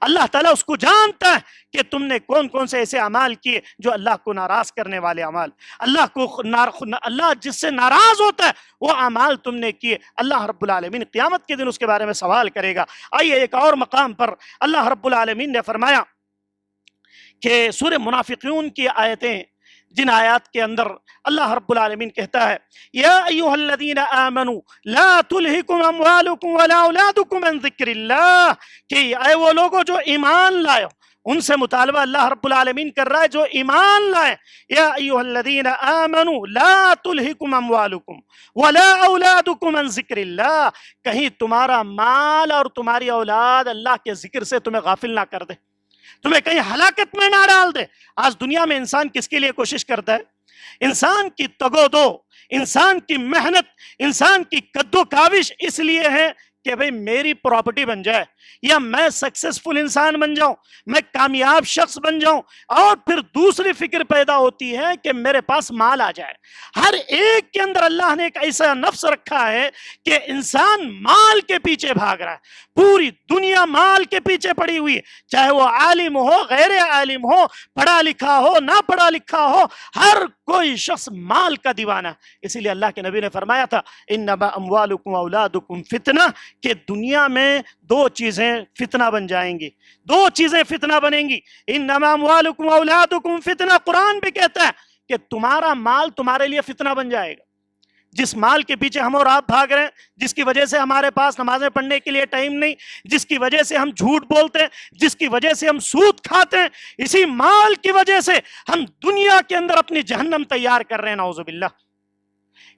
اللہ تعالیٰ اس کو جانتا ہے کہ تم نے کون کون سے ایسے اعمال کیے جو اللہ کو ناراض کرنے والے اعمال، اللہ جس سے ناراض ہوتا ہے وہ اعمال تم نے کیے، اللہ رب العالمین قیامت کے دن اس کے بارے میں سوال کرے گا۔ آئیے ایک اور مقام پر اللہ رب العالمین نے فرمایا کہ سورہ منافقون کی آیتیں، جن آیات کے اندر اللہ رب العالمین کہتا ہے یا ایھا الذین آمنوا لا تلہکم اموالکم ولا اولادکم عن ذکر اللہ، کہ اے وہ لوگوں جو ایمان لائے، ان سے مطالبہ اللہ رب العالمین کر رہا ہے جو ایمان لائے، یا ایھا الذین آمنوا لا تلہکم اموالکم ولا اولادکم عن ذکر اللہ، کہیں تمہارا مال اور تمہاری اولاد اللہ کے ذکر سے تمہیں غافل نہ کر دے، تمہیں کہیں ہلاکت میں نہ ڈال دے۔ آج دنیا میں انسان کس کے لیے کوشش کرتا ہے؟ انسان کی تگو دو، انسان کی محنت، انسان کی کدو کاوش اس لیے ہے کہ بھئی میری پراپرٹی بن جائے، یا میں سکسیسفل انسان بن جاؤں، میں کامیاب شخص بن جاؤں، اور پھر دوسری فکر پیدا ہوتی ہے کہ میرے پاس مال آ جائے۔ ہر ایک کے اندر اللہ نے ایک ایسا نفس رکھا ہے کہ انسان مال کے پیچھے بھاگ رہا ہے، پوری دنیا مال کے پیچھے پڑی ہوئی ہے، چاہے وہ عالم ہو غیر عالم ہو، پڑھا لکھا ہو نہ پڑھا لکھا ہو، ہر کوئی شخص مال کا دیوانہ ہے۔ اسی لیے اللہ کے نبی نے فرمایا تھا انما اموالکم اولادکم فتنہ، کہ دنیا میں دو چیزیں فتنہ بن جائیں گی، دو چیزیں فتنہ بنیں گی، انما اموالکم اولادکم فتنہ، قرآن بھی کہتا ہے کہ تمہارا مال تمہارے لیے فتنہ بن جائے گا۔ جس مال کے پیچھے ہم اور آپ بھاگ رہے ہیں، جس کی وجہ سے ہمارے پاس نمازیں پڑھنے کے لیے ٹائم نہیں، جس کی وجہ سے ہم جھوٹ بولتے ہیں، جس کی وجہ سے ہم سود کھاتے ہیں، اسی مال کی وجہ سے ہم دنیا کے اندر اپنی جہنم تیار کر رہے ہیں، نعوذ باللہ۔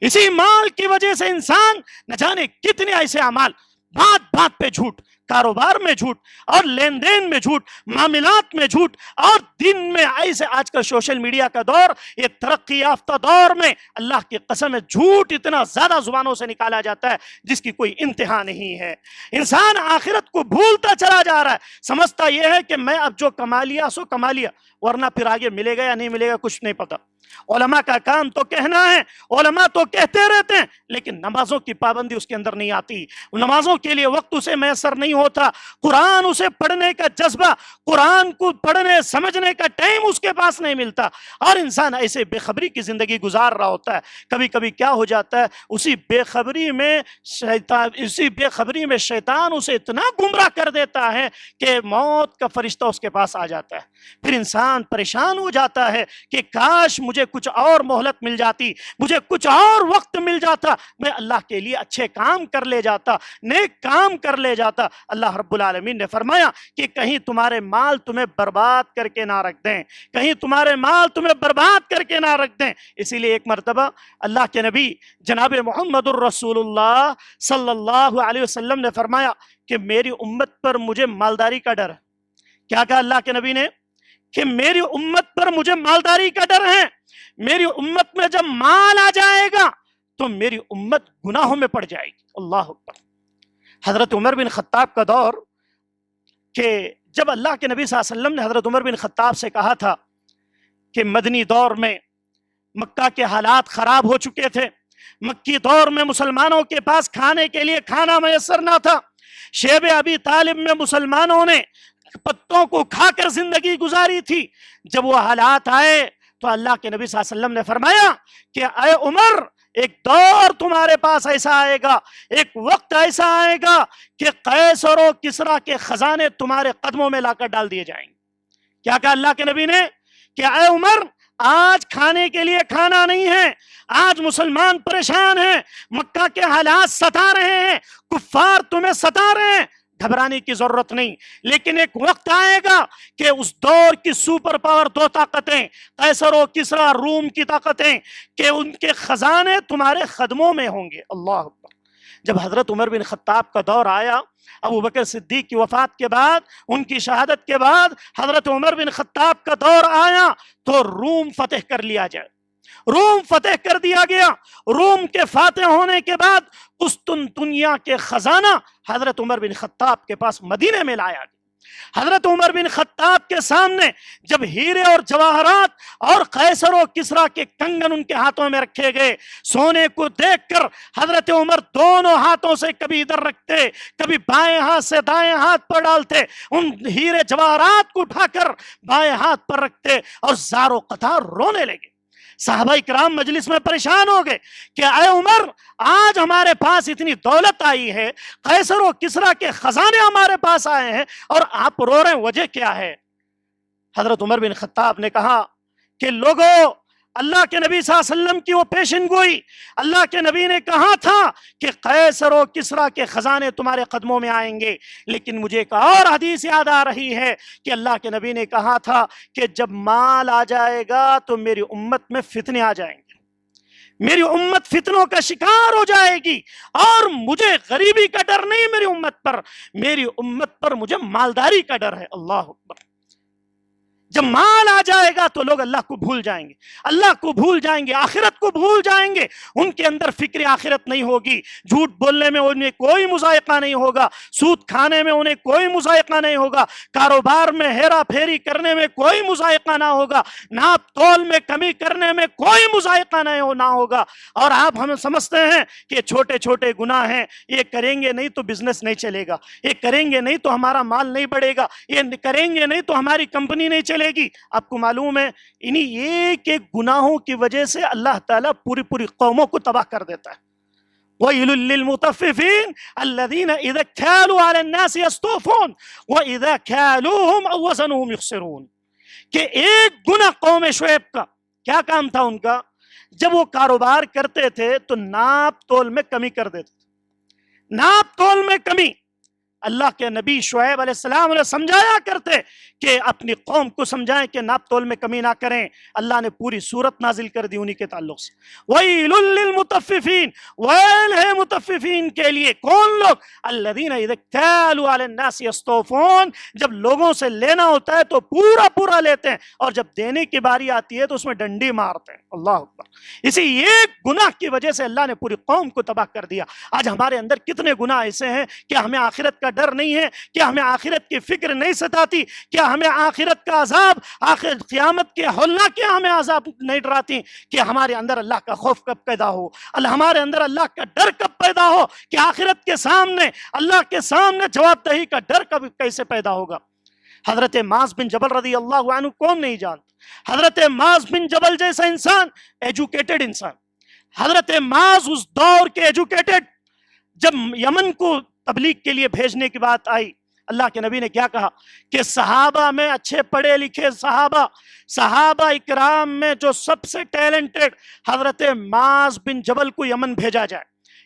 اسی مال کی وجہ سے انسان نہ جانے کتنے ایسے اعمال، بات بات پہ جھوٹ، کاروبار میں جھوٹ، اور لین دین میں جھوٹ، معاملات میں جھوٹ، اور دن میں ایسے، آج کل سوشل میڈیا کا دور، یہ ترقی یافتہ دور میں اللہ کی قسم ہے جھوٹ اتنا زیادہ زبانوں سے نکالا جاتا ہے جس کی کوئی انتہا نہیں ہے۔ انسان آخرت کو بھولتا چلا جا رہا ہے، سمجھتا یہ ہے کہ میں اب جو کما لیا سو کما لیا، ورنہ پھر آگے ملے گا یا نہیں ملے گا کچھ نہیں پتا۔ علماء کا کام تو کہنا ہے، علماء تو کہتے رہتے ہیں، لیکن نمازوں کی پابندی اس کے اندر نہیں آتی، نمازوں کے لیے وقت اسے میسر نہیں ہوتا، قرآن اسے پڑھنے کا جذبہ، قرآن کو پڑھنے سمجھنے کا ٹائم اس کے پاس نہیں ملتا، اور انسان ایسے بے خبری کی زندگی گزار رہا ہوتا ہے۔ کبھی کبھی کیا ہو جاتا ہے، اسی بے خبری میں شیطان اسے اتنا گمراہ کر دیتا ہے کہ موت کا فرشتہ اس کے پاس آ جاتا ہے، پھر انسان پریشان ہو جاتا ہے کہ کاش مجھے کچھ اور مہلت مل جاتی، مجھے کچھ اور وقت مل جاتا، میں اللہ کے لیے اچھے کام کر لے جاتا، نیک کام کر لے جاتا۔ اللہ رب العالمین نے فرمایا کہ کہیں تمہارے مال تمہیں برباد کر کے نہ رکھ دیں، کہیں تمہارے مال تمہیں برباد کر کے نہ رکھ دیں۔ اسی لیے ایک مرتبہ اللہ کے نبی جناب محمد الرسول اللہ صلی اللہ علیہ وسلم نے فرمایا کہ میری امت پر مجھے مالداری کا ڈر ہے۔ کیا کہا اللہ کے نبی نے؟ کہ میری امت پر مجھے مالداری کا ڈر ہے، میری امت میں جب مال آ جائے گا تو میری امت گناہوں میں پڑ جائے گی۔ اللہ اکبر۔ حضرت عمر بن خطاب کا دور، کہ جب اللہ کے نبی صلی اللہ علیہ وسلم نے حضرت عمر بن خطاب سے کہا تھا کہ مدنی دور میں مکہ کے حالات خراب ہو چکے تھے، مکی دور میں مسلمانوں کے پاس کھانے کے لیے کھانا میسر نہ تھا، شیب ابی طالب میں مسلمانوں نے پتوں کو کھا کر زندگی گزاری تھی، جب وہ حالات آئے تو اللہ کے نبی صلی اللہ علیہ وسلم نے فرمایا کہ اے عمر، ایک دور تمہارے پاس ایسا آئے گا، ایک وقت ایسا آئے گا کہ قیصر و کسریٰ کے خزانے تمہارے قدموں میں لا کر ڈال دیے جائیں گے۔ کیا کہا اللہ کے نبی نے؟ کہ اے عمر، آج کھانے کے لیے کھانا نہیں ہے، آج مسلمان پریشان ہیں، مکہ کے حالات ستا رہے ہیں، کفار تمہیں ستا رہے ہیں، گھبرانے کی ضرورت نہیں، لیکن ایک وقت آئے گا کہ اس دور کی سپر پاور دو طاقتیں، قیصر و کسریٰ روم کی طاقتیں، کہ ان کے خزانے تمہارے قدموں میں ہوں گے۔ اللہ اکبر۔ جب حضرت عمر بن خطاب کا دور آیا، ابو بکر صدیق کی وفات کے بعد، ان کی شہادت کے بعد حضرت عمر بن خطاب کا دور آیا تو روم فتح کر لیا جائے، روم فتح کر دیا گیا۔ روم کے فاتح ہونے کے بعد قسطنطنیہ کے خزانہ حضرت عمر بن خطاب کے پاس مدینے میں لایا گیا۔ حضرت عمر بن خطاب کے سامنے جب ہیرے اور جواہرات اور قیصر و کسریٰ کے کنگن ان کے ہاتھوں میں رکھے گئے، سونے کو دیکھ کر حضرت عمر دونوں ہاتھوں سے کبھی ادھر رکھتے، کبھی بائیں ہاتھ سے دائیں ہاتھ پر ڈالتے، ان ہیرے جواہرات کو اٹھا کر بائیں ہاتھ پر رکھتے اور زار و قطار رونے لگے۔ صحابہ کرام مجلس میں پریشان ہو گئے کہ اے عمر، آج ہمارے پاس اتنی دولت آئی ہے، قیصر و کسریٰ کے خزانے ہمارے پاس آئے ہیں اور آپ رو رہے ہیں، وجہ کیا ہے؟ حضرت عمر بن خطاب نے کہا کہ لوگوں، اللہ کے نبی صلی اللہ علیہ وسلم کی وہ پیشن گوئی، اللہ کے نبی نے کہا تھا کہ قیصر و کسریٰ کے خزانے تمہارے قدموں میں آئیں گے، لیکن مجھے ایک اور حدیث یاد آ رہی ہے کہ اللہ کے نبی نے کہا تھا کہ جب مال آ جائے گا تو میری امت میں فتنے آ جائیں گے، میری امت فتنوں کا شکار ہو جائے گی، اور مجھے غریبی کا ڈر نہیں میری امت پر، میری امت پر مجھے مالداری کا ڈر ہے۔ اللہ اکبر۔ جب مال آ جائے گا تو لوگ اللہ کو بھول جائیں گے، اللہ کو بھول جائیں گے، آخرت کو بھول جائیں گے، ان کے اندر فکر آخرت نہیں ہوگی، جھوٹ بولنے میں انہیں کوئی مذائقہ نہیں ہوگا، سود کھانے میں انہیں کوئی مذائقہ نہیں ہوگا، کاروبار میں ہیرا پھیری کرنے میں کوئی مذائقہ نہ ہوگا، ناپ تول میں کمی کرنے میں کوئی مذائقہ نہ ہوگا۔ اور آپ ہم سمجھتے ہیں کہ چھوٹے چھوٹے گناہ ہیں، یہ کریں گے نہیں تو بزنس نہیں چلے گا، یہ کریں گے نہیں تو ہمارا مال نہیں بڑھے گا، یہ کریں گے نہیں تو ہماری کمپنی نہیں چلے گی۔ آپ کو معلوم ہے انہی ایک ایک گناہوں کی وجہ سے اللہ تعالیٰ پوری قوموں کو تباہ کر دیتا ہے۔ وَيْلٌ لِّلْمُطَفِّفِينَ الَّذِينَ إِذَا اكْتَالُوا عَلَى النَّاسِ يَسْتَوْفُونَ وَإِذَا كَالُوهُمْ أَوْ وَزَنُوهُمْ يُخْسِرُونَ کہ ایک گناہ قوم شعیب کا کیا کام تھا ان کا؟ جب وہ کاروبار کرتے تھے تو ناپ تول میں کمی کر دیتے تھے، ناپ تول میں کمی۔ اللہ کے نبی شعیب علیہ السلام نے سمجھایا کرتے کہ اپنی قوم کو سمجھائیں کہ ناپ تول میں کمی نہ کریں۔ اللہ نے پوری سورت نازل کر دی انہی کے تعلق سے، وَيْلٌ لِّلْمُطَفِّفِينَ، ویل ہے مطففین کے لیے۔ کون لوگ؟ الَّذِينَ إِذَا اكْتَالُوا عَلَى النَّاسِ يَسْتَوْفُونَ جب لوگوں سے لینا ہوتا ہے تو پورا لیتے ہیں، اور جب دینے کی باری آتی ہے تو اس میں ڈنڈی مارتے ہیں۔ اللہ اکبر۔ اسی ایک گناہ کی وجہ سے اللہ نے پوری قوم کو تباہ کر دیا۔ آج ہمارے اندر کتنے گناہ ایسے ہیں کہ ہمیں آخرت کا ڈر نہیں ہے، کہ ہمیں آخرت کی فکر نہیں ستاتی، کیا ہمیں آخرت کا عذاب، آخر قیامت کے ہولناک کیا ہمیں عذاب نہیں ڈراتی، کہ ہمارے اندر اللہ کا خوف کب پیدا ہو، ہمارے اندر اللہ کا ڈر کب پیدا ہو، کہ آخرت کے سامنے اللہ کے سامنے جواب دہی کا ڈر کب کیسے پیدا ہوگا۔ حضرت معاذ بن جبل رضی اللہ عنہ کون نہیں جانتا؟ حضرت معاذ بن جبل جیسا انسان، ایجوکیٹڈ انسان، حضرت معاذ اس دور کے ایجوکیٹڈ، جب یمن کو تبلیغ کے لیے بھیجنے کی بات آئی، اللہ کے نبی نے کیا کہا کہ صحابہ میں اچھے پڑھے لکھے صحابہ اکرام میں جو سب سے ٹیلنٹڈ حضرت معاذ بن جبل کو یمن بھیجا جائے۔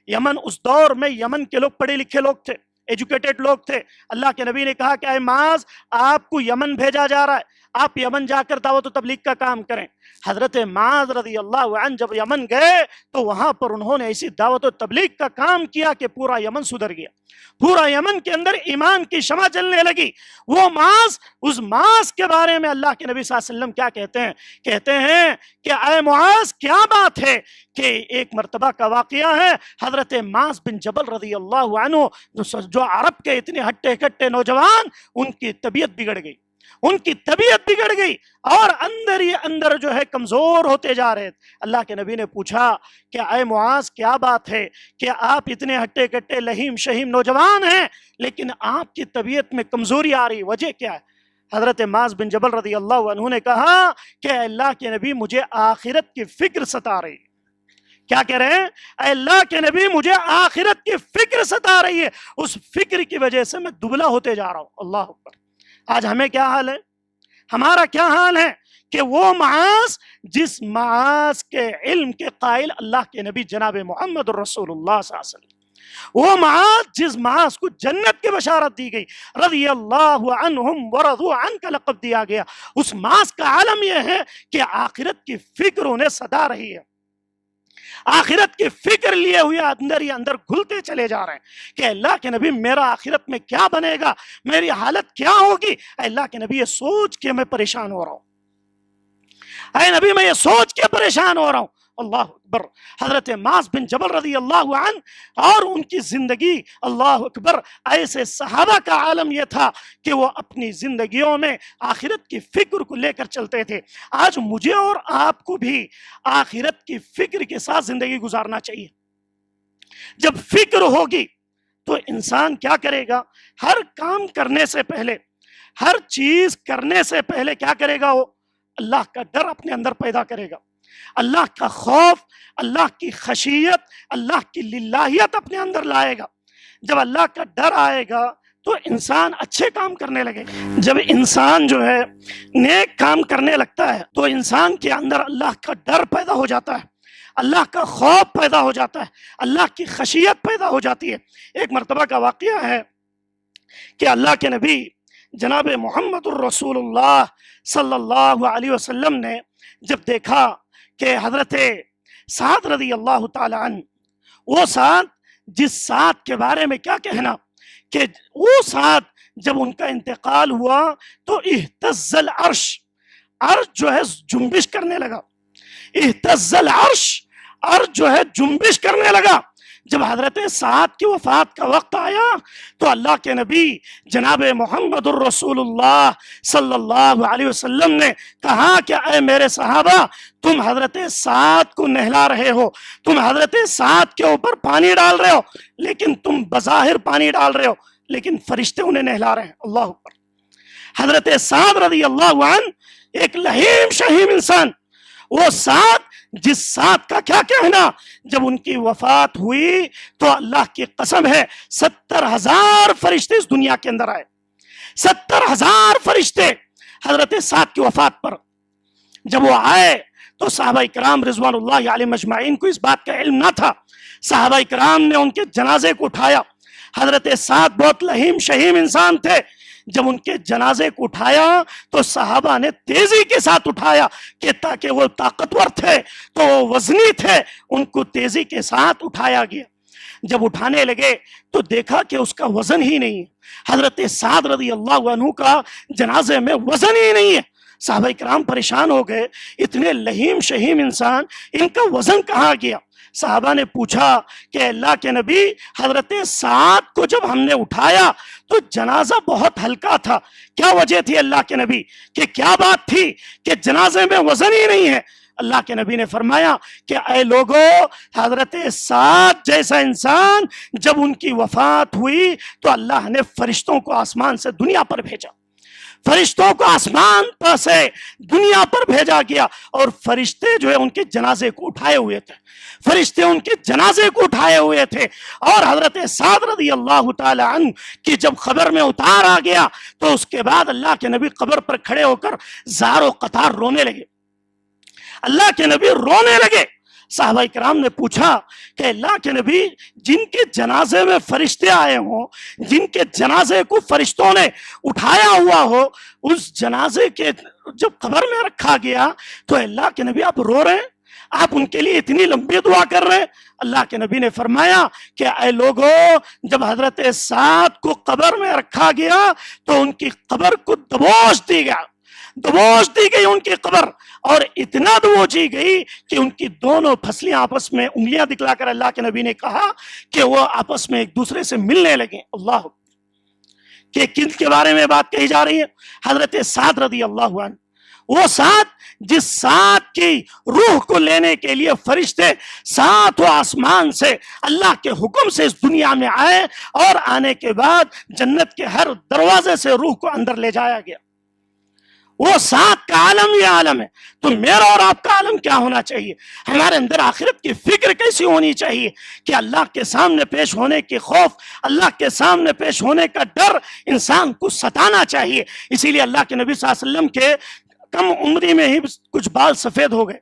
یمن اس دور میں یمن کے لوگ پڑھے لکھے لوگ تھے، ایجوکیٹڈ لوگ تھے۔ اللہ کے نبی نے کہا کہ اے معاذ، آپ کو یمن بھیجا جا رہا ہے، آپ یمن جا کر دعوت و تبلیغ کا کام کریں۔ حضرت معاذ رضی اللہ عنہ جب یمن گئے تو وہاں پر انہوں نے ایسی دعوت و تبلیغ کا کام کیا کہ پورا یمن سدھر گیا، پورا یمن کے اندر ایمان کی شمع جلنے لگی۔ وہ معاذ، اس معاذ کے بارے میں اللہ کے نبی صلی اللہ علیہ وسلم کیا کہتے ہیں کہ اے معاذ، کیا بات ہے کہ ایک مرتبہ کا واقعہ ہے، حضرت معاذ بن جبل رضی اللہ عنہ جو عرب کے اتنے ہٹے کٹے نوجوان، ان کی طبیعت بگڑ گئی اور اندر ہی اندر جو ہے کمزور ہوتے جا رہے تھے۔ اللہ کے نبی نے پوچھا کہ اے معاذ، کیا بات ہے کہ آپ اتنے ہٹے کٹے لہیم شہیم نوجوان ہیں لیکن آپ کی طبیعت میں کمزوری آ رہی، وجہ کیا ہے؟ حضرت معاذ بن جبل رضی اللہ عنہ نے کہا کہ اللہ کے نبی، مجھے آخرت کی فکر ستا رہی ہے۔ کیا کہہ رہے ہیں؟ اے اللہ کے نبی، مجھے آخرت کی فکر ستا رہی ہے، اس فکر کی وجہ سے میں دبلا ہوتے جا رہا ہوں۔ اللہ اکبر۔ آج ہمیں کیا حال ہے؟ ہمارا کیا حال ہے کہ وہ معاذ، جس معاذ کے علم کے قائل اللہ کے نبی جناب محمد رسول اللہ صلی اللہ علیہ وسلم، وہ معاذ جس معاذ کو جنت کی بشارت دی گئی، رضی اللہ عنہم ورضوا عنہ کا لقب دیا گیا، اس معاذ کا عالم یہ ہے کہ آخرت کی فکر انہیں ستا رہی ہے، آخرت کی فکر لیے ہوئے اندر ہی اندر گھلتے چلے جا رہے ہیں کہ اللہ کے نبی، میرا آخرت میں کیا بنے گا، میری حالت کیا ہوگی۔ اے اللہ کے نبی، یہ سوچ کے میں پریشان ہو رہا ہوں، اے نبی میں یہ سوچ کے پریشان ہو رہا ہوں۔ اللہ اکبر. حضرت معاذ بن جبل رضی اللہ عنہ اور ان کی زندگی، اللہ اکبر، ایسے صحابہ کا عالم یہ تھا کہ وہ اپنی زندگیوں میں آخرت کی فکر کو لے کر چلتے تھے. آج مجھے اور آپ کو بھی آخرت کی فکر کے ساتھ زندگی گزارنا چاہیے. جب فکر ہوگی تو انسان کیا کرے گا؟ ہر کام کرنے سے پہلے، ہر چیز کرنے سے پہلے کیا کرے گا؟ وہ اللہ کا ڈر اپنے اندر پیدا کرے گا، اللہ کا خوف، اللہ کی خشیت، اللہ کی للہیت اپنے اندر لائے گا. جب اللہ کا ڈر آئے گا تو انسان اچھے کام کرنے لگے گا. جب انسان جو ہے نیک کام کرنے لگتا ہے تو انسان کے اندر اللہ کا ڈر پیدا ہو جاتا ہے، اللہ کا خوف پیدا ہو جاتا ہے، اللہ کی خشیت پیدا ہو جاتی ہے. ایک مرتبہ کا واقعہ ہے کہ اللہ کے نبی جناب محمد الرسول اللہ صلی اللہ علیہ وسلم نے جب دیکھا کہ حضرت سعد رضی اللہ تعالی عنہ، وہ سعد جس سعد کے بارے میں کیا کہنا کہ وہ سعد جب ان کا انتقال ہوا تو اہتز العرش، عرش جو ہے جنبش کرنے لگا، اہتز العرش، عرش جو ہے جنبش کرنے لگا. جب حضرت سعد کی وفات کا وقت آیا تو اللہ کے نبی جناب محمد الرسول اللہ صلی اللہ علیہ وسلم نے کہا کہ اے میرے صحابہ، تم حضرت سعد کو نہلا رہے ہو، تم حضرت سعد کے اوپر پانی ڈال رہے ہو، لیکن تم بظاہر پانی ڈال رہے ہو لیکن فرشتے انہیں نہلا رہے ہیں. اللہ اکبر. حضرت سعد رضی اللہ عنہ ایک لہیم شہیم انسان، وہ سعد جس سعد کا کیا کہنا، جب ان کی وفات ہوئی تو اللہ کی قسم ہے 70,000 فرشتے اس دنیا کے اندر آئے. 70,000 فرشتے حضرت سعد کی وفات پر جب وہ آئے تو صحابہ کرام رضوان اللہ علیہم اجمعین کو اس بات کا علم نہ تھا. صحابہ کرام نے ان کے جنازے کو اٹھایا. حضرت سعد بہت لہیم شہیم انسان تھے. جب ان کے جنازے کو اٹھایا تو صحابہ نے تیزی کے ساتھ اٹھایا کہ تاکہ وہ طاقتور تھے تو وہ وزنی تھے، ان کو تیزی کے ساتھ اٹھایا گیا. جب اٹھانے لگے تو دیکھا کہ اس کا وزن ہی نہیں ہے. حضرت سعد رضی اللہ عنہ کا جنازے میں وزن ہی نہیں ہے. صحابہ کرام پریشان ہو گئے، اتنے لہیم شہیم انسان، ان کا وزن کہاں گیا؟ صحابہ نے پوچھا کہ اللہ کے نبی، حضرت سعد کو جب ہم نے اٹھایا تو جنازہ بہت ہلکا تھا، کیا وجہ تھی اللہ کے نبی؟ کہ کیا بات تھی کہ جنازے میں وزن ہی نہیں ہے؟ اللہ کے نبی نے فرمایا کہ اے لوگو، حضرت سعد جیسا انسان جب ان کی وفات ہوئی تو اللہ نے فرشتوں کو آسمان سے دنیا پر بھیجا، فرشتوں کو آسمان پر سے دنیا پر بھیجا گیا، اور فرشتے جو ہے ان کے جنازے کو اٹھائے ہوئے تھے، فرشتے ان کے جنازے کو اٹھائے ہوئے تھے. اور حضرت سعد رضی اللہ تعالی عنہ کی جب خبر میں اتار آ گیا تو اس کے بعد اللہ کے نبی قبر پر کھڑے ہو کر زار و قطار رونے لگے. اللہ کے نبی رونے لگے. صحابہ کرام نے پوچھا کہ اللہ کے نبی، جن کے جنازے میں فرشتے آئے ہوں، جن کے جنازے کو فرشتوں نے اٹھایا ہوا ہو، اس جنازے کے جب قبر میں رکھا گیا تو اللہ کے نبی آپ رو رہے ہیں، آپ ان کے لیے اتنی لمبی دعا کر رہے ہیں؟ اللہ کے نبی نے فرمایا کہ اے لوگو، جب حضرت سعد کو قبر میں رکھا گیا تو ان کی قبر کو دبوچ دی گئی ان کی قبر، اور اتنا دبوچی گئی کہ ان کی دونوں پھسلیاں آپس میں انگلیاں دکھلا کر اللہ کے نبی نے کہا کہ وہ آپس میں ایک دوسرے سے ملنے لگے. اللہ کہ کن کے بارے میں بات کہی جا رہی ہے؟ حضرت سعد رضی اللہ عنہ، وہ سعد جس سعد کی روح کو لینے کے لیے فرشتے ساتوں آسمان سے اللہ کے حکم سے اس دنیا میں آئے، اور آنے کے بعد جنت کے ہر دروازے سے روح کو اندر لے جایا گیا. وہ سعد کا عالم یہ عالم ہے. تو میرا اور آپ کا عالم کیا ہونا چاہیے؟ ہمارے اندر آخرت کی فکر کیسی ہونی چاہیے کہ اللہ کے سامنے پیش ہونے کی خوف، اللہ کے سامنے پیش ہونے کا ڈر انسان کو ستانا چاہیے. اسی لیے اللہ کے نبی صلی اللہ علیہ وسلم کے کم عمری میں ہی کچھ بال سفید ہو گئے.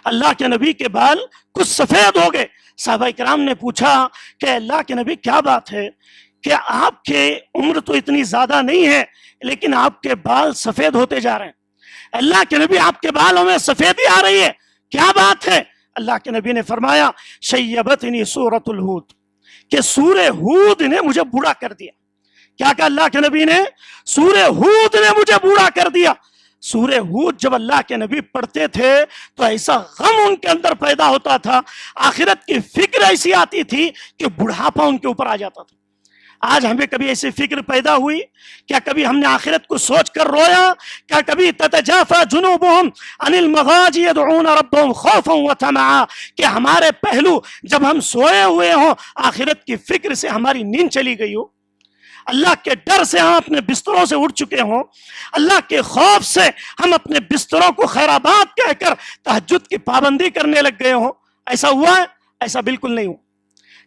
اللہ کے نبی کے بال کچھ سفید ہو گئے. صحابہ کرام نے پوچھا کہ اللہ کے نبی کیا بات ہے کہ آپ کے عمر تو اتنی زیادہ نہیں ہے لیکن آپ کے بال سفید ہوتے جا رہے ہیں؟ اللہ کے نبی آپ کے بالوں میں سفیدی آ رہی ہے، کیا بات ہے؟ اللہ کے نبی نے فرمایا شیبتنی سورۃ الہود، کہ سورہ ہود نے مجھے بوڑھا کر دیا. کیا کہا اللہ کے نبی نے؟ سورہ ہود نے مجھے بوڑھا کر دیا. سورہ ہود جب اللہ کے نبی پڑھتے تھے تو ایسا غم ان کے اندر پیدا ہوتا تھا، آخرت کی فکر ایسی آتی تھی کہ بڑھاپا ان کے اوپر آ جاتا تھا۔ آج ہمیں کبھی ایسی فکر پیدا ہوئی؟ کیا کبھی ہم نے آخرت کو سوچ کر رویا؟ کیا کبھی تتجافا جنوبہم عن المضاجع یدعون ربہم خوفا وطمعا، کہ ہمارے پہلو جب ہم سوئے ہوئے ہوں آخرت کی فکر سے ہماری نیند چلی گئی ہو، اللہ کے ڈر سے ہم اپنے بستروں سے اٹھ چکے ہوں، اللہ کے خوف سے ہم اپنے بستروں کو خیرآباد کہہ کر تہجد کی پابندی کرنے لگ گئے ہوں؟ ایسا ہوا ہے؟ ایسا بالکل نہیں ہوا،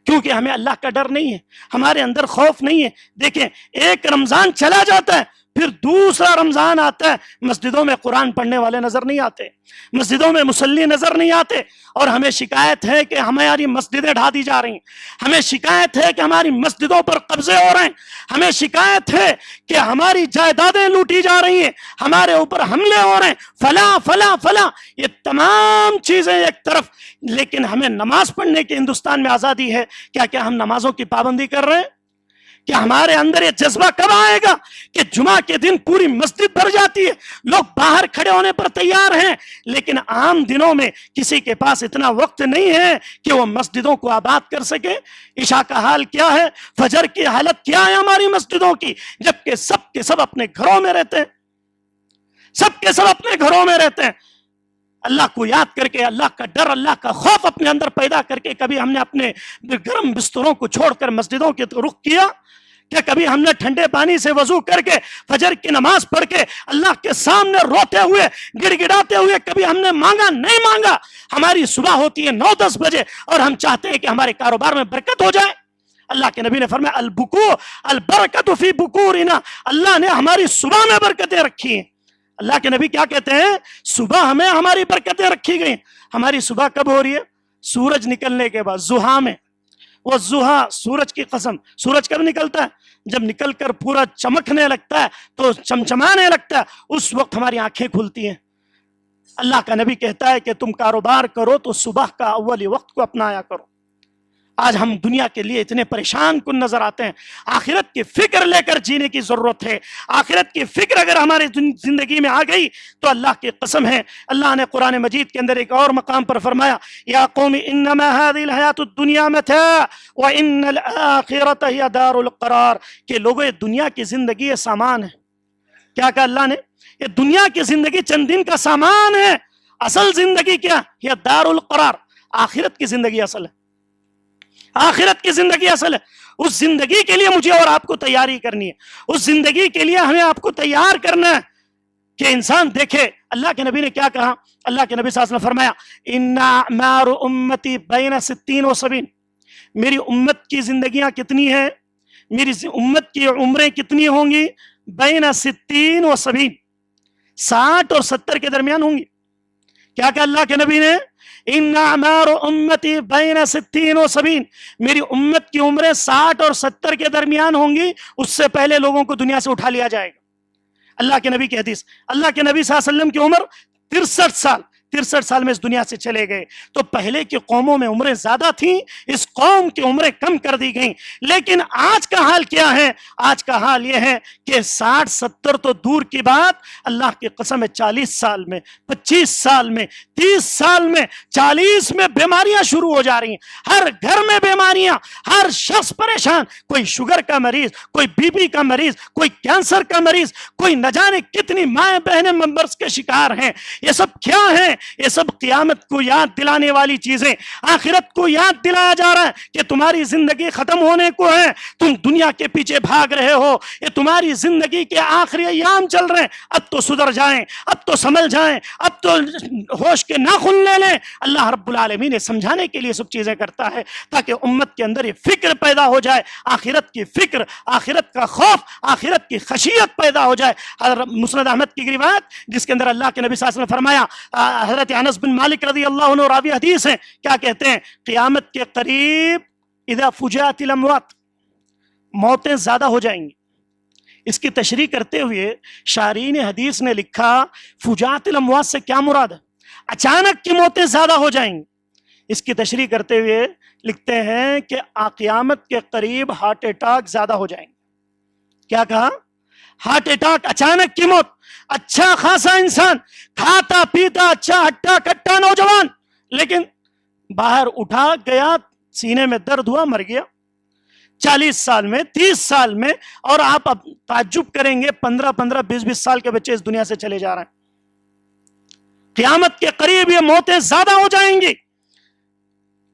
کیونکہ ہمیں اللہ کا ڈر نہیں ہے، ہمارے اندر خوف نہیں ہے۔ دیکھیں، ایک رمضان چلا جاتا ہے، پھر دوسرا رمضان آتا ہے، مسجدوں میں قرآن پڑھنے والے نظر نہیں آتے، مسجدوں میں مصلی نظر نہیں آتے، اور ہمیں شکایت ہے کہ ہماری مسجدیں ڈھا دی جا رہی ہیں، ہمیں شکایت ہے کہ ہماری مسجدوں پر قبضے ہو رہے ہیں، ہمیں شکایت ہے کہ ہماری جائیدادیں لوٹی جا رہی ہیں، ہمارے اوپر حملے ہو رہے ہیں، فلاں فلاں فلاں، یہ تمام چیزیں ایک طرف، لیکن ہمیں نماز پڑھنے کی ہندوستان میں آزادی ہے۔ کیا ہم نمازوں کی پابندی کر رہے ہیں؟ کہ ہمارے اندر یہ جذبہ کب آئے گا کہ جمعہ کے دن پوری مسجد بھر جاتی ہے، لوگ باہر کھڑے ہونے پر تیار ہیں، لیکن عام دنوں میں کسی کے پاس اتنا وقت نہیں ہے کہ وہ مسجدوں کو آباد کر سکے؟ عشاء کا حال کیا ہے؟ فجر کی حالت کیا ہے ہماری مسجدوں کی؟ جبکہ سب کے سب اپنے گھروں میں رہتے ہیں، سب کے سب اپنے گھروں میں رہتے ہیں۔ اللہ کو یاد کر کے، اللہ کا ڈر، اللہ کا خوف اپنے اندر پیدا کر کے کبھی ہم نے اپنے گرم بستروں کو چھوڑ کر مسجدوں کی رخ کیا؟ کیا کبھی ہم نے ٹھنڈے پانی سے وضو کر کے فجر کی نماز پڑھ کے اللہ کے سامنے روتے ہوئے گڑ گڑاتے ہوئے کبھی ہم نے مانگا؟ نہیں مانگا۔ ہماری صبح ہوتی ہے 9-10 بجے اور ہم چاہتے ہیں کہ ہمارے کاروبار میں برکت ہو جائے۔ اللہ کے نبی نے فرمایا البکو البرکت فی بکورنا، اللہ نے ہماری صبح میں برکتیں رکھی ہیں۔ اللہ کے نبی کیا کہتے ہیں؟ صبح ہمیں ہماری برکتیں رکھی گئی۔ ہماری صبح کب ہو رہی ہے؟ سورج نکلنے کے بعد، ضحیٰ میں۔ وہ ضحیٰ، سورج کی قسم، سورج کب نکلتا ہے؟ جب نکل کر پورا چمکنے لگتا ہے تو چمچمانے لگتا ہے، اس وقت ہماری آنکھیں کھلتی ہیں۔ اللہ کا نبی کہتا ہے کہ تم کاروبار کرو تو صبح کا اولی وقت کو اپنایا کرو۔ آج ہم دنیا کے لیے اتنے پریشان کن نظر آتے ہیں۔ آخرت کی فکر لے کر جینے کی ضرورت ہے۔ آخرت کی فکر اگر ہماری زندگی میں آ گئی تو اللہ کی قسم ہے، اللہ نے قرآن مجید کے اندر ایک اور مقام پر فرمایا یا قوم انما هذه الحیات الدنیا متاع وان الاخرۃ هی دار القرار، کہ لوگوں یہ دنیا کی زندگی یہ سامان ہے۔ کیا کہا اللہ نے؟ یہ دنیا کی زندگی چند دن کا سامان ہے، اصل زندگی کیا؟ یہ دار القرار، آخرت کی زندگی اصل ہے، آخرت کی زندگی اصل ہے۔ اس زندگی کے لیے مجھے اور آپ کو تیاری کرنی ہے، اس زندگی کے لیے ہمیں آپ کو تیار کرنا ہے کہ انسان دیکھے اللہ کے نبی نے کیا کہا۔ اللہ کے نبی صلی اللہ علیہ وسلم نے فرمایا ان اعمار امتی بین 60 و 70، میری امت کی زندگیاں کتنی ہیں، میری امت کی عمریں کتنی ہوں گی؟ بین 60 و 70، 60 اور 70 کے درمیان ہوں گی۔ کیا کہ اللہ کے نبی نے ان اعمار امتی بین 60 و 70، میری امت کی عمریں 60 اور 70 کے درمیان ہوں گی، اس سے پہلے لوگوں کو دنیا سے اٹھا لیا جائے گا۔ اللہ کے نبی کی حدیث، اللہ کے نبی صلی اللہ علیہ وسلم کی عمر 63 سال میں اس دنیا سے چلے گئے۔ تو پہلے کی قوموں میں عمریں زیادہ تھیں، اس قوم کی عمریں کم کر دی گئیں۔ لیکن آج کا حال کیا ہے؟ آج کا حال یہ ہے کہ 60-70 تو دور کی بات، اللہ کی قسم ہے 40 سال میں، 25 سال میں، 30 سال میں، 40 میں بیماریاں شروع ہو جا رہی ہیں۔ ہر گھر میں بیماریاں، ہر شخص پریشان، کوئی شوگر کا مریض، کوئی بی پی کا مریض، کوئی کینسر کا مریض، کوئی نہ جانے کتنی مائیں بہنیں مرض کے شکار ہیں۔ یہ سب کیا ہے؟ یہ سب قیامت کو یاد دلانے والی چیزیں، آخرت کو یاد دلایا جا رہا ہے کہ تمہاری زندگی ختم ہونے کو ہے، تم دنیا کے پیچھے بھاگ رہے ہو، یہ تمہاری زندگی کے آخری ایام چل رہے ہیں، اب تو سدھر جائیں، اب تو سنبھل جائیں، اب تو ہوش کے ناخن لے لیں۔ اللہ رب العالمین نے سمجھانے کے لیے سب چیزیں کرتا ہے تاکہ امت کے اندر یہ فکر پیدا ہو جائے، آخرت کی فکر، آخرت کا خوف، آخرت کی خشیت پیدا ہو جائے۔ مسند احمد کی روایت جس کے اندر اللہ کے نبی صلی اللہ علیہ وسلم نے فرمایا، حضرت انس بن مالک رضی اللہ عنہ راوی حدیث ہیں، کیا کہتے ہیں؟ قیامت کے قریب اذا فجعت الاموات، موتیں زیادہ ہو جائیں گی۔ اس کی تشریح کرتے ہوئے شارحین حدیث نے لکھا فجعت الاموات سے کیا مراد ہے؟ اچانک کی موتیں زیادہ ہو جائیں گی۔ اس کی تشریح کرتے ہوئے لکھتے ہیں کہ قیامت کے قریب ہارٹ اٹیک زیادہ ہو جائیں گے۔ کیا کہا؟ ہارٹ اٹیک، اچانک کی موت. اچھا خاصا انسان، کھاتا پیتا اچھا ہٹا کٹا نوجوان، لیکن باہر اٹھا گیا، سینے میں درد ہوا، مر گیا 40 سال میں، 30 سال میں. اور آپ اب تعجب کریں گے 15 20 سال کے بچے اس دنیا سے چلے جا رہے ہیں. قیامت کے قریب یہ موتیں زیادہ ہو جائیں گی.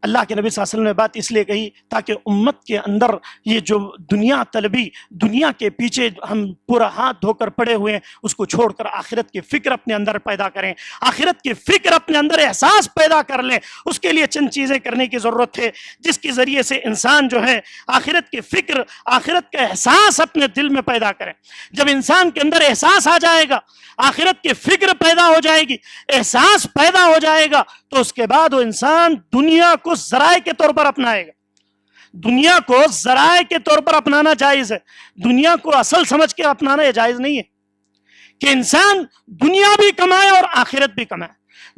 اللہ کے نبی صلی اللہ علیہ وسلم نے بات اس لیے کہی تاکہ امت کے اندر یہ جو دنیا طلبی، دنیا کے پیچھے ہم پورا ہاتھ دھو کر پڑے ہوئے ہیں، اس کو چھوڑ کر آخرت کی فکر اپنے اندر پیدا کریں. آخرت کی فکر اپنے اندر احساس پیدا کر لیں. اس کے لیے چند چیزیں کرنے کی ضرورت ہے جس کے ذریعے سے انسان جو ہے آخرت کی فکر، آخرت کا احساس اپنے دل میں پیدا کرے. جب انسان کے اندر احساس آ جائے گا، آخرت کی فکر پیدا ہو جائے گی، احساس پیدا ہو جائے گا، تو اس کے بعد وہ انسان دنیا کو ذرائع کے طور پر اپنائے گا. دنیا کو ذرائع کے طور پر اپنانا جائز ہے، دنیا کو اصل سمجھ کے اپنانا یہ جائز نہیں ہے. کہ انسان دنیا بھی کمائے اور آخرت بھی کمائے،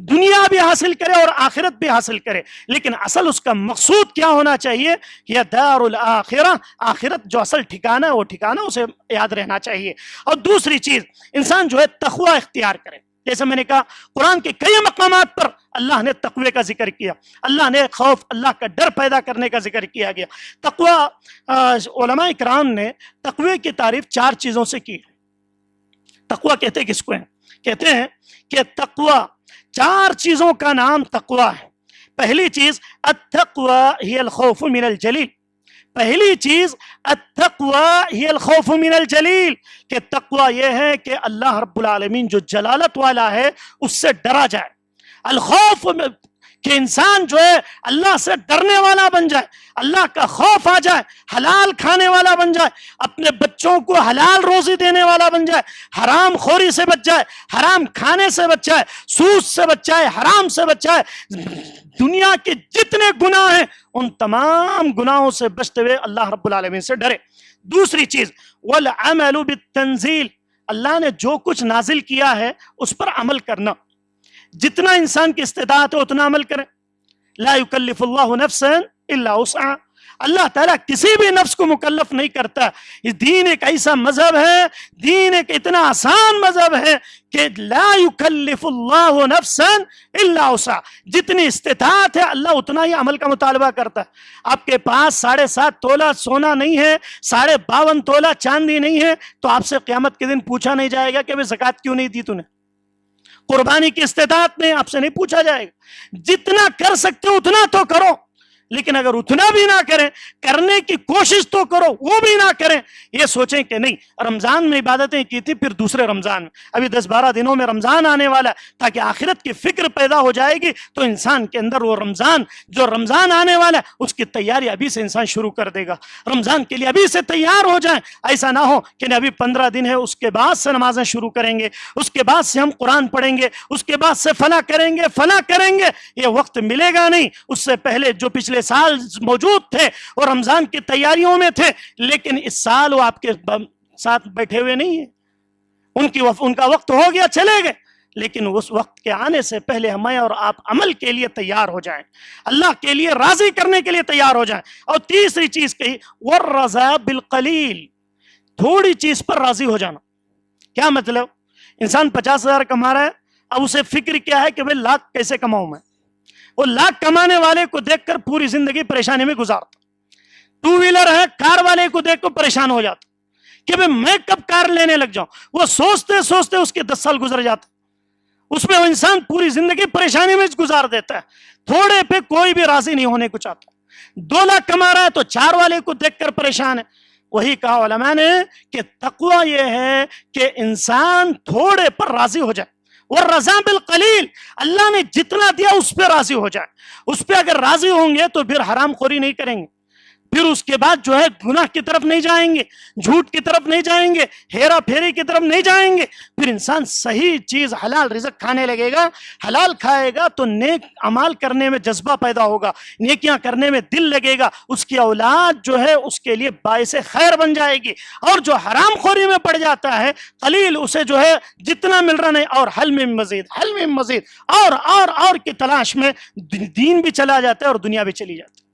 دنیا بھی حاصل کرے اور آخرت بھی حاصل کرے، لیکن اصل اس کا مقصود کیا ہونا چاہیے؟ یہ دار الاخرہ، آخرت جو اصل ٹھکانہ ہے وہ ٹھکانہ اسے یاد رہنا چاہیے. اور دوسری چیز، انسان جو ہے تقوی اختیار کرے. جیسے میں نے کہا قرآن کے کئی مقامات پر اللہ نے تقوی کا ذکر کیا، اللہ نے خوف، اللہ کا ڈر پیدا کرنے کا ذکر کیا گیا. تقوی، علماء کرام نے تقوی کی تعریف 4 چیزوں سے کی. تقوی کہتے کس کو ہیں؟ کہتے ہیں کہ تقوی 4 چیزوں کا نام تقوی ہے. پہلی چیز التقوی ہی الخوف من الجلیل. پہلی چیز التقوی ہی الخوف من الجلیل، کہ تقوی یہ ہے کہ اللہ رب العالمین جو جلالت والا ہے اس سے ڈرا جائے. الخوف، کہ انسان جو ہے اللہ سے ڈرنے والا بن جائے، اللہ کا خوف آ جائے، حلال کھانے والا بن جائے، اپنے بچوں کو حلال روزی دینے والا بن جائے، حرام خوری سے بچ جائے، حرام کھانے سے بچ جائے، سود سے بچ جائے، حرام سے بچ جائے. دنیا کے جتنے گناہ ہیں ان تمام گناہوں سے بچتے ہوئے اللہ رب العالمین سے ڈرے. دوسری چیز والعمل بالتنزیل، اللہ نے جو کچھ نازل کیا ہے اس پر عمل کرنا. جتنا انسان کی استطاعت ہے اتنا عمل کریں. لا یکلف اللہ نفسا الا وسعها، اللہ تعالیٰ کسی بھی نفس کو مکلف نہیں کرتا. یہ دین ایک ایسا مذہب ہے، دین ایک اتنا آسان مذہب ہے کہ لا یکلف اللہ نفسا الا وسعها، جتنی استطاعت ہے اللہ اتنا ہی عمل کا مطالبہ کرتا ہے. آپ کے پاس 7.5 تولہ سونا نہیں ہے، 52.5 تولہ چاندی نہیں ہے، تو آپ سے قیامت کے دن پوچھا نہیں جائے گا کہ زکوٰۃ کیوں نہیں دی تو نے. قربانی کی استطاعت نہیں، آپ سے نہیں پوچھا جائے گا. جتنا کر سکتے ہو اتنا تو کرو، لیکن اگر اتنا بھی نہ کریں، کرنے کی کوشش تو کرو، وہ بھی نہ کریں. یہ سوچیں کہ نہیں رمضان میں عبادتیں کی تھی، پھر دوسرے رمضان میں، ابھی 10-12 دنوں میں رمضان آنے والا ہے، تاکہ آخرت کی فکر پیدا ہو جائے گی تو انسان کے اندر وہ رمضان، جو رمضان آنے والا ہے اس کی تیاری ابھی سے انسان شروع کر دے گا. رمضان کے لیے ابھی سے تیار ہو جائیں. ایسا نہ ہو کہ ابھی 15 دن ہے، اس کے بعد سے نمازیں شروع کریں گے، اس کے بعد سے ہم قرآن پڑھیں گے، اس کے بعد سے فلاں کریں گے، فلاں کریں گے. یہ وقت ملے گا نہیں. اس سے پہلے جو پچھلے سال موجود تھے اور رمضان کی تیاریوں میں تھے، لیکن اس سال وہ آپ کے ساتھ بیٹھے ہوئے نہیں ہیں. ان کا وقت ہو گیا، چلے گئے. لیکن اس وقت کے آنے سے پہلے ہمیں اور آپ عمل کے لیے تیار ہو جائیں، اللہ کے لیے راضی کرنے کے لیے تیار ہو جائیں. اور تیسری چیز کہی والرضا بالقلیل، تھوڑی چیز پر راضی ہو جانا. کیا مطلب؟ انسان 50,000 کما رہا ہے، اب اسے فکر کیا ہے کہ بھئی لاکھ کیسے کماؤں میں. وہ لاکھ کمانے والے کو دیکھ کر پوری زندگی پریشانی میں گزارتا. 2 ویلر ہے، کار والے کو دیکھ کر پریشان ہو جاتا کہ بھئی میں کب کار لینے لگ جاؤں. وہ سوچتے سوچتے اس کے 10 سال گزر جاتے. اس میں وہ انسان پوری زندگی پریشانی میں گزار دیتا ہے. تھوڑے پہ کوئی بھی راضی نہیں ہونے کو چاہتا. 2 لاکھ کما رہا ہے تو 4 والے کو دیکھ کر پریشان ہے. وہی کہا علماء نے کہ تقوی یہ ہے کہ انسان تھوڑے پر راضی ہو جائے. والرضا بالقلیل، اللہ نے جتنا دیا اس پہ راضی ہو جائے. اس پہ اگر راضی ہوں گے تو پھر حرام خوری نہیں کریں گے، پھر اس کے بعد جو ہے گناہ کی طرف نہیں جائیں گے، جھوٹ کی طرف نہیں جائیں گے، ہیرا پھیری کی طرف نہیں جائیں گے. پھر انسان صحیح چیز حلال رزق کھانے لگے گا. حلال کھائے گا تو نیک عمال کرنے میں جذبہ پیدا ہوگا، نیکیاں کرنے میں دل لگے گا. اس کی اولاد جو ہے اس کے لیے باعث خیر بن جائے گی. اور جو حرام خوری میں پڑ جاتا ہے قلیل، اسے جو ہے جتنا مل رہا نہیں اور حل میں مزید، حل میں مزید، اور کی تلاش میں دین بھی چلا جاتا ہے اور دنیا بھی چلی جاتی ہے،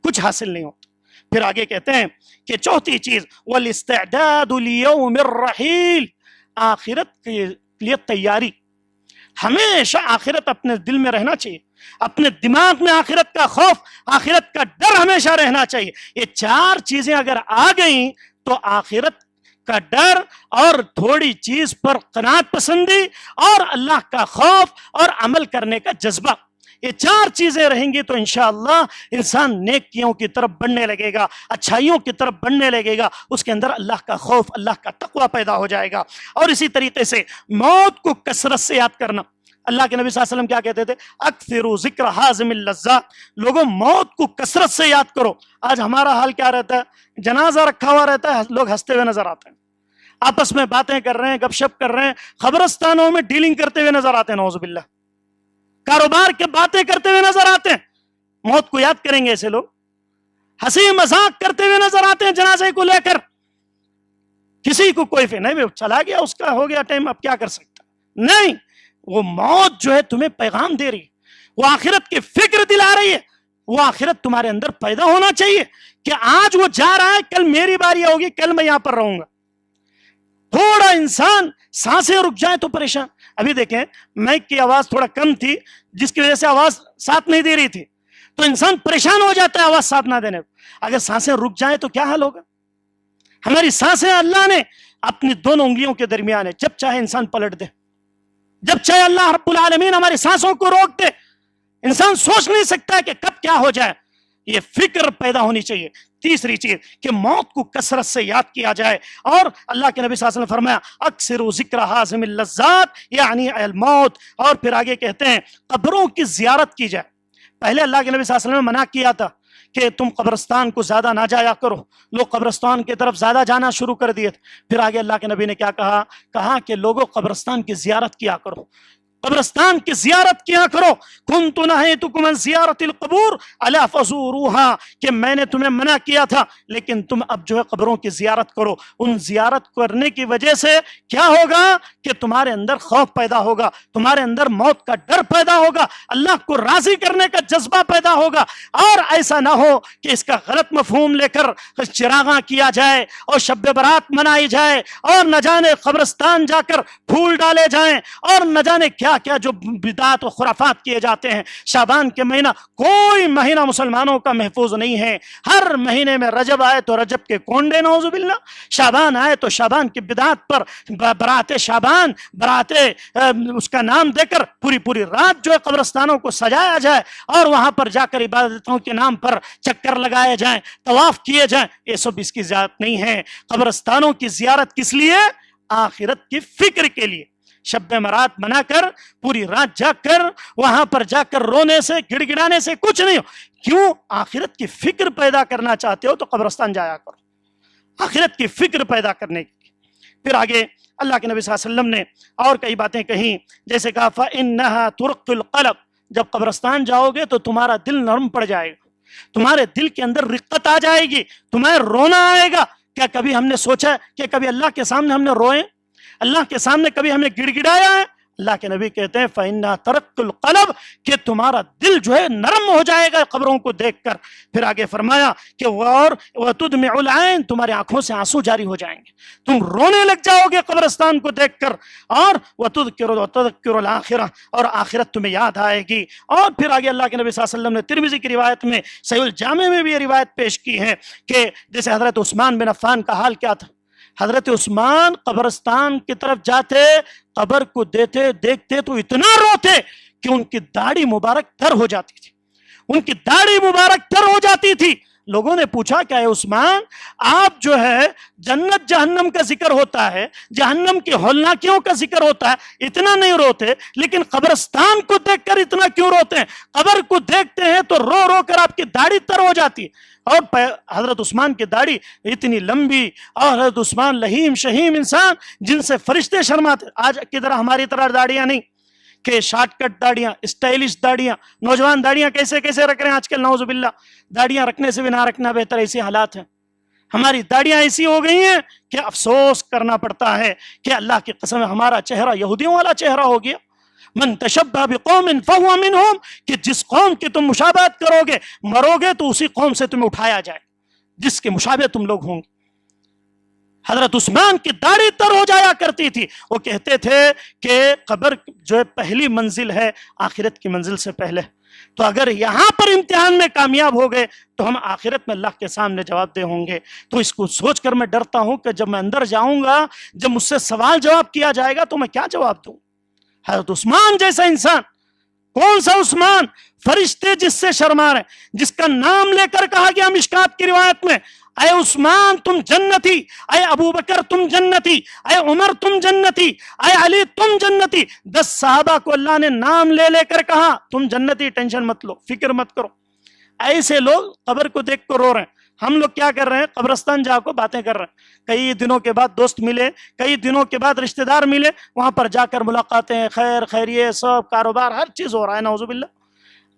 کچھ حاصل نہیں ہوتا. پھر آگے کہتے ہیں کہ چوتھی چیز والاستعداد لیوم الرحیل، آخرت کے لیے تیاری. ہمیشہ آخرت اپنے دل میں رہنا چاہیے، اپنے دماغ میں آخرت کا خوف، آخرت کا ڈر ہمیشہ رہنا چاہیے. یہ چار چیزیں اگر آ گئیں تو آخرت کا ڈر اور تھوڑی چیز پر قناعت پسندی اور اللہ کا خوف اور عمل کرنے کا جذبہ، یہ چار چیزیں رہیں گی تو انشاءاللہ انسان نیکیوں کی طرف بڑھنے لگے گا، اچھائیوں کی طرف بڑھنے لگے گا، اس کے اندر اللہ کا خوف، اللہ کا تقوی پیدا ہو جائے گا. اور اسی طریقے سے موت کو کثرت سے یاد کرنا. اللہ کے نبی صلی اللہ علیہ وسلم کیا کہتے تھے؟ اکثروا ذکر حازم اللذات، لوگوں موت کو کثرت سے یاد کرو. آج ہمارا حال کیا رہتا ہے؟ جنازہ رکھا ہوا رہتا ہے، لوگ ہنستے ہوئے نظر آتے ہیں، آپس میں باتیں کر رہے ہیں، گپ شپ کر رہے ہیں، قبرستانوں میں ڈیلنگ کرتے ہوئے نظر آتے ہیں، نعوذ باللہ، کاروبار کے باتیں کرتے ہوئے نظر آتے ہیں. موت کو یاد کریں گے ایسے لوگ؟ ہنسی مذاق کرتے ہوئے نظر آتے ہیں جنازے کو لے کر. کسی کو کوئی فکر نہیں، چلا گیا، اس کا ہو گیا ٹائم، اب کیا کر سکتا. نہیں، وہ موت جو ہے تمہیں پیغام دے رہی ہے، وہ آخرت کی فکر دلا رہی ہے. وہ آخرت تمہارے اندر پیدا ہونا چاہیے کہ آج وہ جا رہا ہے، کل میری باری ہوگی، کل میں یہاں پر رہوں گا. تھوڑا انسان سانسیں رک جائے تو پریشان. ابھی دیکھیں مائک کی آواز تھوڑا کم تھی، جس کی وجہ سے آواز ساتھ نہیں دے رہی تھی، تو انسان پریشان ہو جاتا ہے آواز ساتھ نہ دینے. اگر سانسیں رک جائیں تو کیا حال ہوگا؟ ہماری سانسیں اللہ نے اپنی دونوں انگلیوں کے درمیان ہے، جب چاہے انسان پلٹ دے، جب چاہے اللہ رب العالمین ہماری سانسوں کو روک دے. انسان سوچ نہیں سکتا کہ کب کیا ہو جائے. یہ فکر پیدا ہونی چاہیے. تیسری چیز کہ موت کو کثرت سے یاد کیا جائے. اور اللہ کے نبی صلی اللہ علیہ وسلم فرمایا اکثروا ذکر حازم اللذات یعنی الموت. اور پھر آگے کہتے ہیں قبروں کی زیارت کی جائے. پہلے اللہ کے نبی صلی اللہ علیہ وسلم نے منع کیا تھا کہ تم قبرستان کو زیادہ نہ جایا کرو. لوگ قبرستان کی طرف زیادہ جانا شروع کر دیے. پھر آگے اللہ کے نبی نے کیا کہا کہ لوگوں قبرستان کی زیارت کیا کرو، قبرستان کی زیارت کیا کرو. کنت نہیتکم عن زیارت القبور الا فزوروها، کہ میں نے تمہیں منع کیا تھا لیکن تم اب جو ہے قبروں کی زیارت کرو. ان زیارت کرنے کی وجہ سے کیا ہوگا کہ تمہارے اندر خوف پیدا ہوگا، تمہارے اندر موت کا ڈر پیدا ہوگا، اللہ کو راضی کرنے کا جذبہ پیدا ہوگا. اور ایسا نہ ہو کہ اس کا غلط مفہوم لے کر چراغاں کیا جائے اور شب برات منائی جائے اور نہ جانے قبرستان جا کر پھول ڈالے جائیں اور نہ جانے کیا کیا جو بدعات و خرافات کیے جاتے ہیں. شعبان کے مہینہ، کوئی مہینہ مسلمانوں کا محفوظ نہیں ہے. ہر مہینے میں رجب آئے تو رجب کے کونڈے نعوذ باللہ، شعبان آئے تو شعبان کی بدعات پر برات شعبان، برات اس کا نام دے کر پوری رات جو ہے قبرستانوں کو سجایا جائے اور وہاں پر جا کر عبادتوں کے نام پر چکر لگائے جائیں، طواف کیے جائیں. یہ سب اس کی زیارت نہیں ہے. قبرستانوں کی زیارت کس لیے؟ آخرت کی فکر کے لیے. شب مرات بنا کر پوری رات جا کر وہاں پر جا کر رونے سے گڑ گڑانے سے کچھ نہیں ہو. کیوں؟ آخرت کی فکر پیدا کرنا چاہتے ہو تو قبرستان جایا کرو، آخرت کی فکر پیدا کرنے کی. پھر آگے اللہ کے نبی صلی اللہ علیہ وسلم نے اور کئی باتیں کہیں، جیسے کہا فَإِنَّهَا تُرْقُ الْقَلْبَ، جب قبرستان جاؤ گے تو تمہارا دل نرم پڑ جائے گا، تمہارے دل کے اندر رقت آ جائے گی، تمہیں رونا آئے گا. کیا کبھی ہم نے سوچا کہ کبھی اللہ کے سامنے ہم نے روئے؟ اللہ کے سامنے کبھی ہم نے گڑ گڑایا ہے؟ اللہ کے نبی کہتے ہیں فَإِنَّا تَرَقُّ الْقَلْبِ، کہ تمہارا دل جو ہے نرم ہو جائے گا قبروں کو دیکھ کر. پھر آگے فرمایا کہ وَتُدْمِعُ الْعَيْنِ، تمہاری آنکھوں سے آنسو جاری ہو جائیں گے، تم رونے لگ جاؤ گے قبرستان کو دیکھ کر. اور وَتُذْكِرُ الْآخِرَةَ، اور آخرت تمہیں یاد آئے گی. اور پھر آگے اللہ کے نبی صلی اللہ علیہ وسلم نے ترمذی کی روایت میں صحیح الجامع میں بھی یہ روایت پیش کی ہے کہ جیسے حضرت عثمان بن عفان کا حال کیا تھا. حضرت عثمان قبرستان کی طرف جاتے، قبر کو دیکھتے تو اتنا روتے کہ ان کی داڑھی مبارک تر ہو جاتی تھی، ان کی داڑھی مبارک تر ہو جاتی تھی. لوگوں نے پوچھا کہ اے عثمان، آپ جو ہے جنت جہنم کا ذکر ہوتا ہے، جہنم کی ہولناکیوں کا ذکر ہوتا ہے، اتنا نہیں روتے، لیکن قبرستان کو دیکھ کر اتنا کیوں روتے ہیں؟ قبر کو دیکھتے ہیں تو رو رو کر آپ کی داڑھی تر ہو جاتی ہے. اور حضرت عثمان کی داڑھی اتنی لمبی، اور حضرت عثمان لہیم شہیم انسان جن سے فرشتے شرماتے. آج کی طرح ہماری طرح داڑیاں نہیں کہ شارٹ کٹ داڑیاں، اسٹائلش داڑیاں. نوجوان داڑیاں کیسے رکھ رہے ہیں آج کل، نعوذ باللہ. داڑیاں رکھنے سے بھی نہ رکھنا بہتر، ایسے حالات ہیں. ہماری داڑیاں ایسی ہو گئی ہیں کہ افسوس کرنا پڑتا ہے کہ اللہ کی قسم ہمارا چہرہ یہودیوں والا چہرہ ہو گیا. من تشبہ بقوم فہو منہم، کہ جس قوم کی تم مشابہت کرو گے، مرو گے تو اسی قوم سے تمہیں اٹھایا جائے. جس کے مشابہ تم لوگ ہوں گے۔ حضرت عثمان کی داڑھی تر ہو جایا کرتی تھی، وہ کہتے تھے کہ قبر جو ہے پہلی منزل ہے آخرت کی منزل سے پہلے، تو اگر یہاں پر امتحان میں کامیاب ہو گئے تو ہم آخرت میں اللہ کے سامنے جواب دہ ہوں گے۔ تو اس کو سوچ کر میں ڈرتا ہوں کہ جب میں اندر جاؤں گا، جب مجھ سے سوال جواب کیا جائے گا تو میں کیا جواب دوں؟ حضرت عثمان جیسا انسان، کون سا عثمان؟ فرشتے جس سے شرما رہے، جس کا نام لے کر کہا گیا مشکات کی روایت میں، اے عثمان تم جنتی، اے ابو بکر تم جنتی، اے عمر تم جنتی، اے علی تم جنتی۔ 10 صحابہ کو اللہ نے نام لے لے کر کہا تم جنتی، ٹینشن مت لو، فکر مت کرو۔ ایسے لوگ قبر کو دیکھ کر رو رہے ہیں۔ ہم لوگ کیا کر رہے ہیں؟ قبرستان جا کو باتیں کر رہے ہیں، کئی دنوں کے بعد دوست ملے، کئی دنوں کے بعد رشتہ دار ملے، وہاں پر جا کر ملاقاتیں، خیر خیریت، سب کاروبار، ہر چیز ہو رہا ہے، نعوذ باللہ۔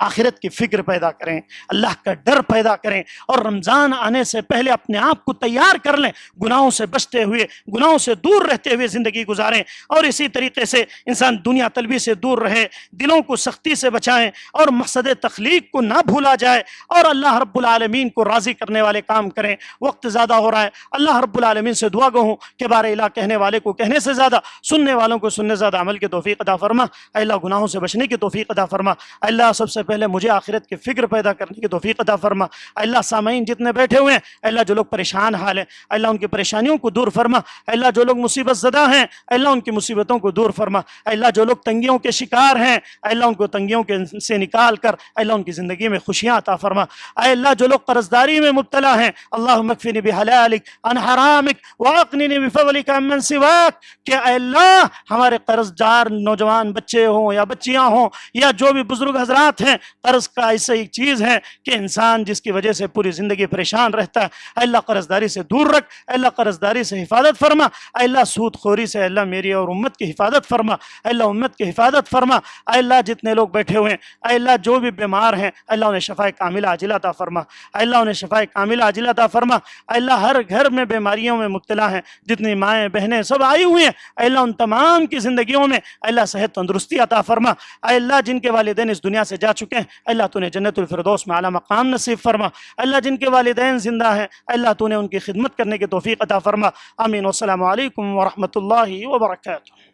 آخرت کی فکر پیدا کریں، اللہ کا ڈر پیدا کریں، اور رمضان آنے سے پہلے اپنے آپ کو تیار کر لیں، گناہوں سے بچتے ہوئے، گناہوں سے دور رہتے ہوئے زندگی گزاریں، اور اسی طریقے سے انسان دنیا طلبی سے دور رہے، دلوں کو سختی سے بچائیں، اور مقصد تخلیق کو نہ بھولا جائے، اور اللہ رب العالمین کو راضی کرنے والے کام کریں۔ وقت زیادہ ہو رہا ہے، اللہ رب العالمین سے دعا گو ہوں کہ بار الہ کہنے والے کو کہنے سے زیادہ، سننے والوں کو سننے زیادہ عمل کی توفیق عطا فرما۔ اے اللہ گناہوں سے بچنے کی توفیق عطا فرما۔ اے اللہ سب سے پہلے مجھے آخرت کی فکر پیدا کرنے کی توفیق عطا فرما۔ اے اللہ سامعین جتنے بیٹھے ہوئے ہیں، اے اللہ جو لوگ پریشان حال ہیں، اے اللہ ان کی پریشانیوں کو دور فرما۔ اے اللہ جو لوگ مصیبت زدہ ہیں، اے اللہ ان کی مصیبتوں کو دور فرما۔ اے اللہ جو لوگ تنگیوں کے شکار ہیں، اے اللہ ان کو تنگیوں سے نکال کر اے اللہ ان کی زندگی میں خوشیاں عطا فرما۔ اے اللہ جو لوگ قرض داری میں مبتلا ہیں، اللہم اکفنی بحلالک عن حرامک واغننی بفضلک عمن سواک، کہ اے اللہ ہمارے قرض دار نوجوان بچے ہوں یا بچیاں ہوں یا جو بھی بزرگ حضرات ہیں، قرض کا ایسا ایک چیز ہے کہ انسان جس کی وجہ سے پوری زندگی پریشان رہتا ہے، اے اللہ قرض داری سے دور رکھ، اے اللہ قرض داری سے حفاظت فرما، اے اللہ سود خوری سے اے اللہ میری اور امت کی حفاظت فرما، اے اللہ امت کی حفاظت فرما۔ اے اللہ جتنے لوگ بیٹھے ہوئے ہیں، اے اللہ جو بھی بیمار ہیں، اے اللہ انہیں شفائے کاملہ عاجلہ عطا فرما، اے اللہ انہیں شفائے کاملہ عاجلہ عطا فرما۔ اے اللہ ہر گھر میں بیماریوں میں مبتلا ہیں، جتنی مائیں بہنیں سب آئی ہوئی ہیں، اے اللہ ان تمام کی زندگیوں میں اے اللہ صحت تندرستی عطا فرما۔ اے اللہ جن کے والدین اس دنیا سے جا چکے ہیں، اے اللہ تو نے جنت الفردوس میں اعلیٰ مقام نصیب فرما۔ اللہ جن کے والدین زندہ ہیں، اللہ تو نے ان کی خدمت کرنے کی توفیق عطا فرما۔ آمین۔ والسلام علیکم ورحمۃ اللہ وبرکاتہ۔